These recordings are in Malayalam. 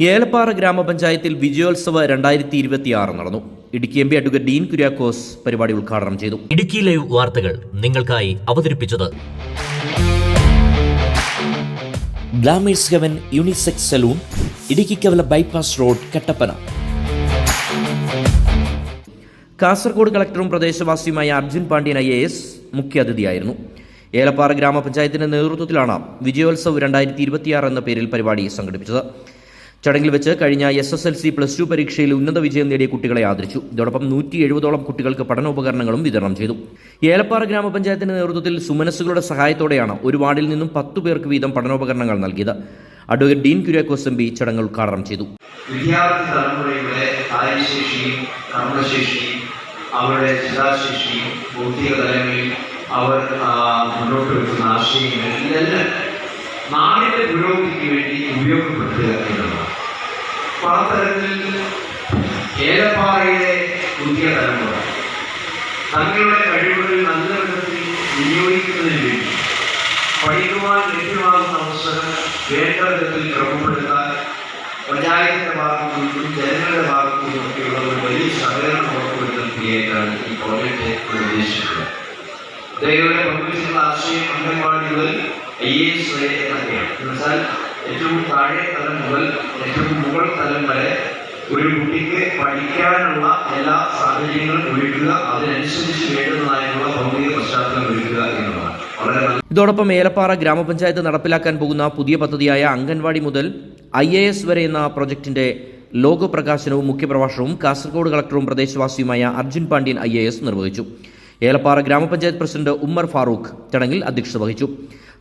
ഏലപ്പാറ ഗ്രാമപഞ്ചായത്തിൽ വിജയോത്സവ 2026 നടന്നു. Idukki M P advocate Dean Kuriakose പരിപാടി ഉദ്ഘാടനം ചെയ്തു. ഇടുക്കി ലൈവ് വാർത്തകൾ നിങ്ങൾക്കായി അവതരിപ്പിച്ചത് Glamours Heaven unisex salon, Idukkikkavala bypass road, Kattappana. Kasaragod കളക്ടറും പ്രദേശവാസിയുമായ അർജുൻ പാണ്ഡ്യൻ IAS മുഖ്യാതിഥിയായിരുന്നു. ഏലപ്പാറ ഗ്രാമപഞ്ചായത്തിന്റെ നേതൃത്വത്തിലാണ് വിജയോത്സവ് 2026 എന്ന പേരിൽ പരിപാടി സംഘടിപ്പിച്ചത്. ചടങ്ങിൽ വെച്ച് കഴിഞ്ഞ SSLC+2 പരീക്ഷയിൽ ഉന്നത വിജയം നേടിയ കുട്ടികളെ ആദരിച്ചു. ഇതോടൊപ്പം 170ഓളം കുട്ടികൾക്ക് പഠനോപകരണങ്ങളും വിതരണം ചെയ്തു. ഏലപ്പാറ ഗ്രാമപഞ്ചായത്തിന്റെ നേതൃത്വത്തിൽ സുമനസ്സുകളുടെ സഹായത്തോടെയാണ് ഒരു വാർഡിൽ നിന്നും 10 പേർക്ക് വീതം പഠനോപകരണങ്ങൾ നൽകിയത്. അഡ്വക്കേറ്റ് ഡീൻ കുര്യാക്കോസ് MP ചടങ്ങ് ഉദ്ഘാടനം ചെയ്തു. വിദ്യാർത്ഥി തലമുറയുടെ കാര്യശേഷിയും കർമ്മശേഷിയും അവരുടെ ചിന്താശേഷിയും ബൗദ്ധിക തലങ്ങളിൽ അവർ മുന്നോട്ട് വെക്കുന്ന ആശയങ്ങൾ ഇതെല്ലാം നാടിന്റെ പുരോഗതിക്ക് വേണ്ടി ഉപയോഗപ്പെടുത്തുക എന്നുള്ളതാണ്. അപ്പോൾ ആ തരത്തിൽ ഏലപ്പാറയിലെ പുതിയ തലമുറ തങ്ങളുടെ കഴിവുകൾ നല്ല വിധത്തിൽ വിനിയോഗിക്കുന്നതിന് വേണ്ടി പഠിക്കുവാൻ ലഭ്യമാകുന്ന അവസരം വേണ്ട വിധത്തിൽ ക്രമപ്പെടുത്താൻ പഞ്ചായത്തിന്റെ ഭാഗത്തു നിന്നും ജനങ്ങളുടെ ഭാഗത്തു നിന്നൊക്കെയുള്ള ഒരു വലിയ സഹകരണം ഉറപ്പുവരുത്തൽ ക്രിയയായിട്ടാണ് ഈ പ്രോജക്റ്റ് ഉദ്ദേശിക്കുന്നത്. അദ്ദേഹങ്ങളുടെ പങ്കുവച്ചിട്ടുള്ള ആശയം അംഗൻവാടി മുതൽ IAS വരെ എന്നൊക്കെയാണ്. എന്നുവെച്ചാൽ ഏറ്റവും താഴെ തലം മുതൽ ഏറ്റവും മുകൾ തലം വരെ ഒരു കുട്ടിക്ക് പഠിക്കാനുള്ള എല്ലാ സാഹചര്യങ്ങളും ഒരുക്കുക, അതിനനുസരിച്ച് വേണ്ടുന്നതായിട്ടുള്ള ഭൗതിക പശ്ചാത്തലം ഒരുക്കുക എന്നുള്ളതാണ് വളരെ നല്ല. ഇതോടൊപ്പം ഏലപ്പാറ ഗ്രാമപഞ്ചായത്ത് നടപ്പിലാക്കാൻ പോകുന്ന പുതിയ പദ്ധതിയായ അംഗൻവാടി മുതൽ IAS വരെ എന്ന പ്രൊജക്ടിന്റെ ലോഗോ പ്രകാശനവും മുഖ്യപ്രഭാഷണവും കാസർഗോഡ് കളക്ടറും പ്രദേശവാസിയുമായ അർജുൻ പാണ്ഡ്യൻ IAS നിർവഹിച്ചു. ഏലപ്പാറ ഗ്രാമപഞ്ചായത്ത് പ്രസിഡന്റ് ഉമ്മർ ഫാറൂഖ് ചടങ്ങിൽ അധ്യക്ഷത വഹിച്ചു.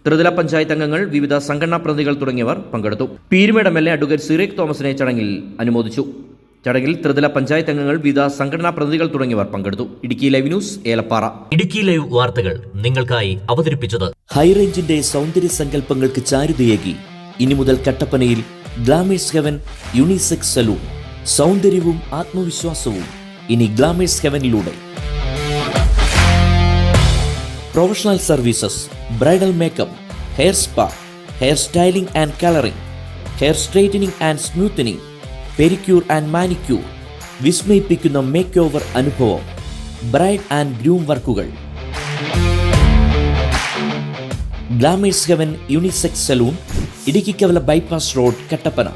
ത്രിതല പഞ്ചായത്ത് അംഗങ്ങൾ, വിവിധ സംഘടനാ പ്രതിനിധികൾ തുടങ്ങിയവർ പങ്കെടുത്തു. പീരുമേട് MLA അഡ്വക്കേറ്റ് സിറേഖ് തോമസിനെ ചടങ്ങിൽ അനുമോദിച്ചു. ചടങ്ങിൽ ത്രിതല പഞ്ചായത്ത് അംഗങ്ങൾ, വിവിധ സംഘടനാ പ്രതിനിധികൾ തുടങ്ങിയവർ പങ്കെടുത്തു. Idukki live news, Elappara. Idukki live വാർത്തകൾ നിങ്ങൾക്കായി അവതരിപ്പിച്ചത് ഹൈറേഞ്ചിന്റെ സൗന്ദര്യ സങ്കല്പങ്ങൾക്ക് ചാരുതയേകി ഇനി മുതൽ കട്ടപ്പനയിൽ ഗ്ലാമേഴ്സ് ഹെവൻ യൂണിസെക്സ് സലൂൺ. സൗന്ദര്യവും ആത്മവിശ്വാസവും ഇനി ഗ്ലാമേഴ്സ് ഹെവനിലൂടെ. Professional services, bridal makeup, hair spa, hair styling and colouring, hair straightening and smoothening, pedicure and manicure, വിസ്മയിപ്പിക്കുന്ന മേക്ക് ഓവർ അനുഭവം, ബ്രൈഡ് ആൻഡ് ഗ്രൂം വർക്കുകൾ. Glamours Heaven unisex salon, Idukkikkavala bypass road, Kattappana.